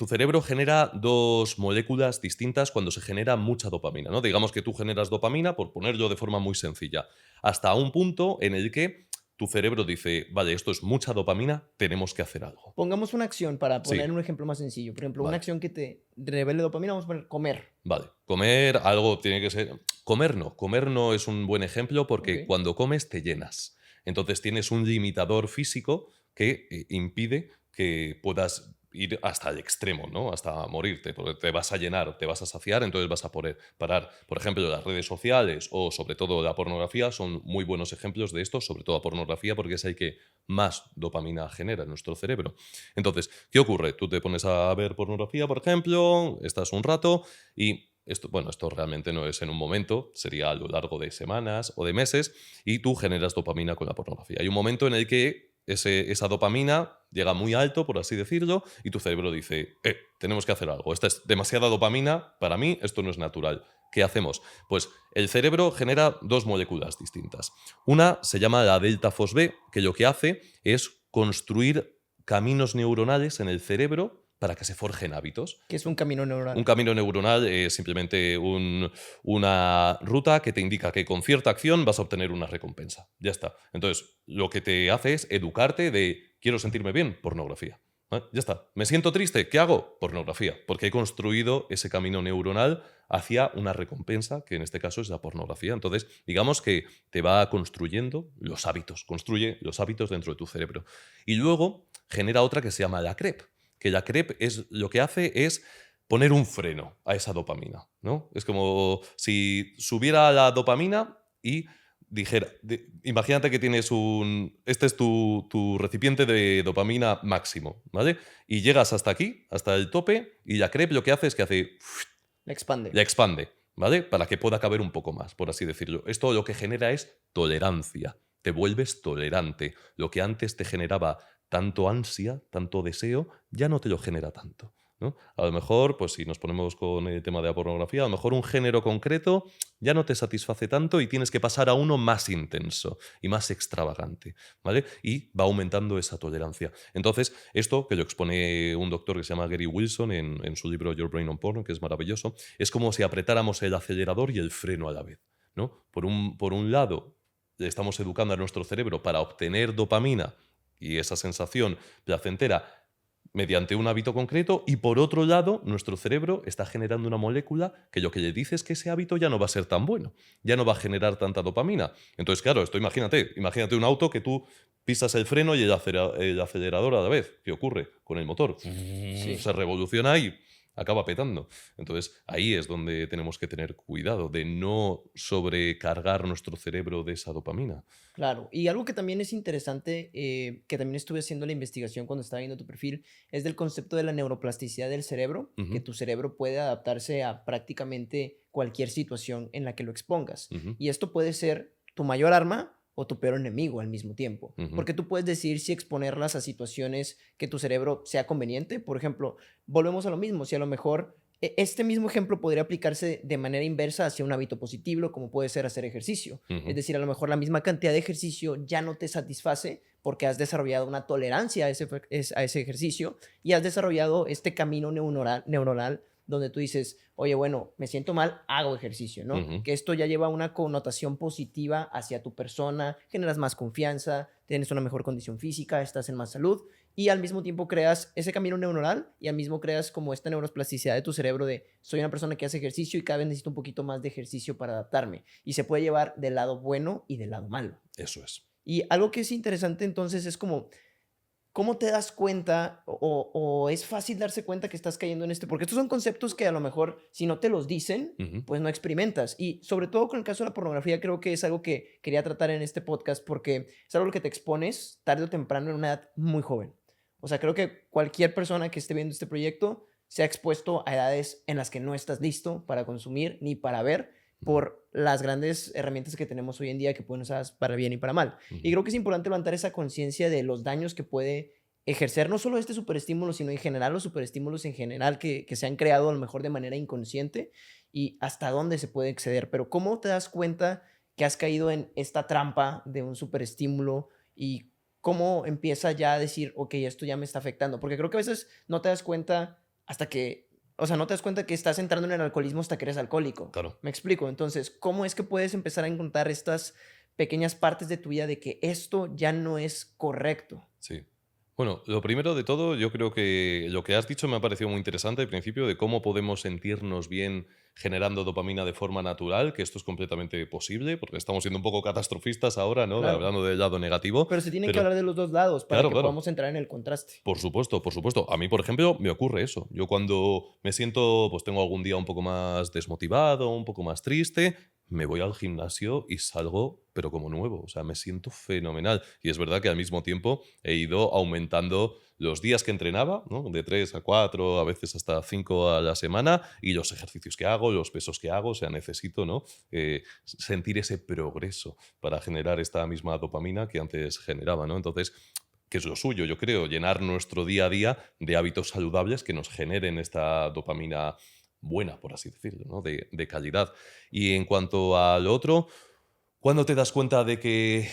tu cerebro genera dos moléculas distintas cuando se genera mucha dopamina, ¿no? Digamos que tú generas dopamina, por ponerlo de forma muy sencilla, hasta un punto en el que tu cerebro dice, vale, esto es mucha dopamina, tenemos que hacer algo. Pongamos una acción para Sí, poner un ejemplo más sencillo. Por ejemplo, una vale. acción que te revele dopamina, vamos a poner comer. Vale, comer algo tiene que ser... Comer no es un buen ejemplo Ok. porque cuando comes te llenas. Entonces tienes un limitador físico que impide que puedas ir hasta el extremo, ¿no? Hasta morirte, porque te vas a llenar, te vas a saciar, entonces vas a poder parar. Por ejemplo, las redes sociales o sobre todo la pornografía son muy buenos ejemplos de esto, sobre todo la pornografía, porque es el que más dopamina genera en nuestro cerebro. Entonces, ¿qué ocurre? Tú te pones a ver pornografía, por ejemplo, estás un rato y esto, bueno, esto realmente no es en un momento, sería a lo largo de semanas o de meses, y tú generas dopamina con la pornografía. Hay un momento en el que esa dopamina llega muy alto, por así decirlo, y tu cerebro dice, tenemos que hacer algo. Esta es demasiada dopamina, para mí esto no es natural. ¿Qué hacemos? Pues el cerebro genera dos moléculas distintas. Una se llama la delta fosB, que lo que hace es construir caminos neuronales en el cerebro para que se forjen hábitos. Que es un camino Un neuronal. camino neuronal es simplemente una ruta que te indica que con cierta acción vas a obtener una recompensa. Ya está. Entonces, lo que te hace es educarte de quiero sentirme bien, pornografía. Ya está. ¿Me siento triste? ¿Qué hago? Pornografía. Porque he construido ese camino neuronal hacia una recompensa, que en este caso es la pornografía. Entonces, digamos que te va construyendo los hábitos, construye los hábitos dentro de tu cerebro. Y luego genera otra que se llama la CREP, que la CREP es, lo que hace es poner un freno a esa dopamina, ¿no? Es como si subiera la dopamina y dijera, imagínate que tienes este es tu recipiente de dopamina máximo, ¿vale? Y llegas hasta aquí, hasta el tope, y la CREP lo que hace es que hace, La expande. la expande, ¿vale? Para que pueda caber un poco más, por así decirlo. Esto lo que genera es tolerancia. Te vuelves tolerante. Lo que antes te generaba tanto ansia, tanto deseo, ya no te lo genera tanto, ¿no? A lo mejor, pues si nos ponemos con el tema de la pornografía, a lo mejor un género concreto ya no te satisface tanto y tienes que pasar a uno más intenso y más extravagante, ¿vale? Y va aumentando esa tolerancia. Entonces, esto que lo expone un doctor que se llama Gary Wilson en su libro Your Brain on Porn, que es maravilloso, es como si apretáramos el acelerador y el freno a la vez, ¿no? Por un lado, le estamos educando a nuestro cerebro para obtener dopamina y esa sensación placentera mediante un hábito concreto, y por otro lado, nuestro cerebro está generando una molécula que lo que le dice es que ese hábito ya no va a ser tan bueno, ya no va a generar tanta dopamina. Entonces, claro, esto imagínate un auto que tú pisas el freno y el acelerador a la vez. ¿Qué ocurre con el motor? Sí. Se revoluciona y acaba petando. Entonces, ahí es donde tenemos que tener cuidado de no sobrecargar nuestro cerebro de esa dopamina. Claro, y algo que también es interesante, que también estuve haciendo la investigación cuando estaba viendo tu perfil, es del concepto de la neuroplasticidad del cerebro, que Ujú, tu cerebro puede adaptarse a prácticamente cualquier situación en la que lo expongas. ujú, Y esto puede ser tu mayor arma o tu peor enemigo al mismo tiempo, ujú, porque tú puedes decidir si exponerlas a situaciones que tu cerebro sea conveniente. Por ejemplo, volvemos a lo mismo, si a lo mejor este mismo ejemplo podría aplicarse de manera inversa hacia un hábito positivo, como puede ser hacer ejercicio. Es ujú, decir, a lo mejor la misma cantidad de ejercicio ya no te satisface porque has desarrollado una tolerancia a ese ejercicio y has desarrollado este camino neuronal donde tú dices, oye, bueno, me siento mal, hago ejercicio, ¿no? ujú. Que esto ya lleva una connotación positiva hacia tu persona, generas más confianza, tienes una mejor condición física, estás en más salud y al mismo tiempo creas ese camino neuronal y al mismo creas como esta neuroplasticidad de tu cerebro de soy una persona que hace ejercicio y cada vez necesito un poquito más de ejercicio para adaptarme. Y se puede llevar del lado bueno y del lado malo. Eso es. Y algo que es interesante entonces es como, ¿cómo te das cuenta o es fácil darse cuenta que estás cayendo en este? Porque estos son conceptos que a lo mejor si no te los dicen, Ujú, pues no experimentas. Y sobre todo con el caso de la pornografía, creo que es algo que quería tratar en este podcast porque es algo a lo que te expones tarde o temprano en una edad muy joven. O sea, creo que cualquier persona que esté viendo este proyecto se ha expuesto a edades en las que no estás listo para consumir ni para ver ujú, por las grandes herramientas que tenemos hoy en día que pueden usar para bien y para mal. Y ujú. creo que es importante levantar esa conciencia de los daños que puede ejercer no solo este superestímulo, sino en general los superestímulos en general que se han creado a lo mejor de manera inconsciente y hasta dónde se puede exceder. Pero ¿cómo te das cuenta que has caído en esta trampa de un superestímulo y cómo empieza ya a decir, ok, esto ya me está afectando? Porque creo que a veces no te das cuenta hasta que, o sea, no te das cuenta que estás entrando en el alcoholismo hasta que eres alcohólico. Claro, ¿Me explico? Entonces, ¿cómo es que puedes empezar a encontrar estas pequeñas partes de tu vida de que esto ya no es correcto? sí. Bueno, lo primero de todo, yo creo que lo que has dicho me ha parecido muy interesante al principio de cómo podemos sentirnos bien generando dopamina de forma natural, que esto es completamente posible, porque estamos siendo un poco catastrofistas ahora, ¿no? Claro. Hablando del lado negativo, Pero se tienen que pero hablar de los dos lados para claro, que claro. podamos entrar en el contraste. Por supuesto, por supuesto. A mí, por ejemplo, me ocurre eso. Yo cuando me siento, pues tengo algún día un poco más desmotivado, un poco más triste, me voy al gimnasio y salgo, pero como nuevo. O sea, me siento fenomenal. Y es verdad que al mismo tiempo he ido aumentando los días que entrenaba, ¿no? De 3 a 4, a veces hasta 5 a la semana, y los ejercicios que hago, los pesos que hago. O sea, necesito, ¿no? Sentir ese progreso para generar esta misma dopamina que antes generaba, ¿no? Entonces, que es lo suyo, yo creo, llenar nuestro día a día de hábitos saludables que nos generen esta dopamina buena, por así decirlo, ¿no? De calidad. Y en cuanto al otro, ¿cuándo te das cuenta de que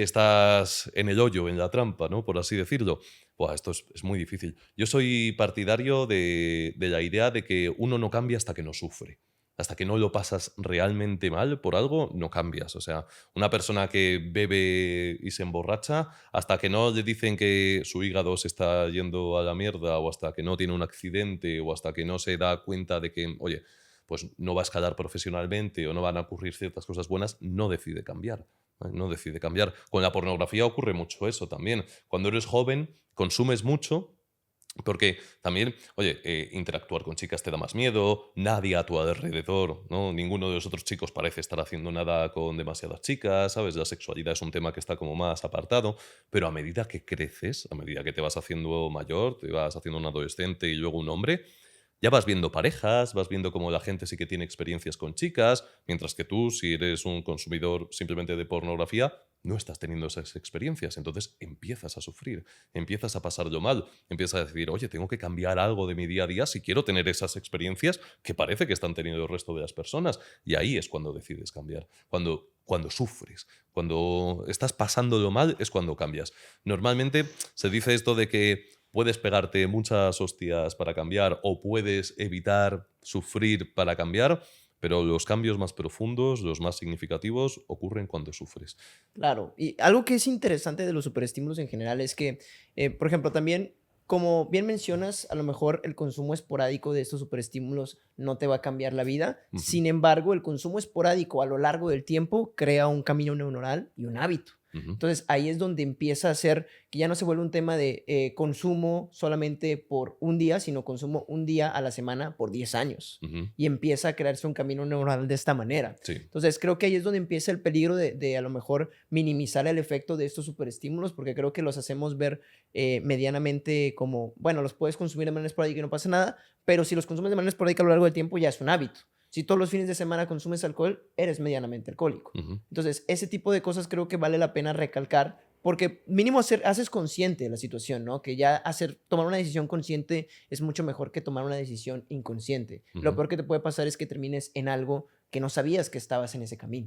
estás en el hoyo, en la trampa, ¿no? Por así decirlo? Buah, esto es muy difícil. Yo soy partidario de la idea de que uno no cambia hasta que no sufre. Hasta que no lo pasas realmente mal por algo, no cambias. O sea, una persona que bebe y se emborracha, hasta que no le dicen que su hígado se está yendo a la mierda, o hasta que no tiene un accidente, o hasta que no se da cuenta de que, oye, pues no va a escalar profesionalmente o no van a ocurrir ciertas cosas buenas, no decide cambiar. ¿Vale? No decide cambiar. Con la pornografía ocurre mucho eso también. Cuando eres joven, consumes mucho porque también, oye, interactuar con chicas te da más miedo, nadie a tu alrededor, ¿no? Ninguno de los otros chicos parece estar haciendo nada con demasiadas chicas, ¿sabes? La sexualidad es un tema que está como más apartado, pero a medida que creces, a medida que te vas haciendo mayor, te vas haciendo un adolescente y luego un hombre, ya vas viendo parejas, vas viendo cómo la gente sí que tiene experiencias con chicas, mientras que tú, si eres un consumidor simplemente de pornografía, no estás teniendo esas experiencias. Entonces empiezas a sufrir, empiezas a pasarlo mal, empiezas a decir, oye, tengo que cambiar algo de mi día a día si quiero tener esas experiencias que parece que están teniendo el resto de las personas. Y ahí es cuando decides cambiar, cuando sufres, cuando estás pasándolo mal es cuando cambias. Normalmente se dice esto de que puedes pegarte muchas hostias para cambiar o puedes evitar sufrir para cambiar, pero los cambios más profundos, los más significativos, ocurren cuando sufres. Claro, y algo que es interesante de los superestímulos en general es que, por ejemplo, también, como bien mencionas, a lo mejor el consumo esporádico de estos superestímulos no te va a cambiar la vida. Ujú, Sin embargo, el consumo esporádico a lo largo del tiempo crea un camino neuronal y un hábito. ujú, Entonces, ahí es donde empieza a ser que ya no se vuelve un tema de consumo solamente por un día, sino consumo un día a la semana por 10 años. ujú. Y empieza a crearse un camino neuronal de esta manera. Sí. Entonces, creo que ahí es donde empieza el peligro de a lo mejor minimizar el efecto de estos superestímulos, porque creo que los hacemos ver medianamente como, bueno, los puedes consumir de manera esporádica y no pasa nada, pero si los consumes de manera esporádica a lo largo del tiempo ya es un hábito. Si todos los fines de semana consumes alcohol, eres medianamente alcohólico. Ujú, Entonces, ese tipo de cosas creo que vale la pena recalcar, porque mínimo haces consciente la situación, ¿no? Que ya tomar una decisión consciente es mucho mejor que tomar una decisión inconsciente. Lo ujú. peor que te puede pasar es que termines en algo que no sabías que estabas en ese camino.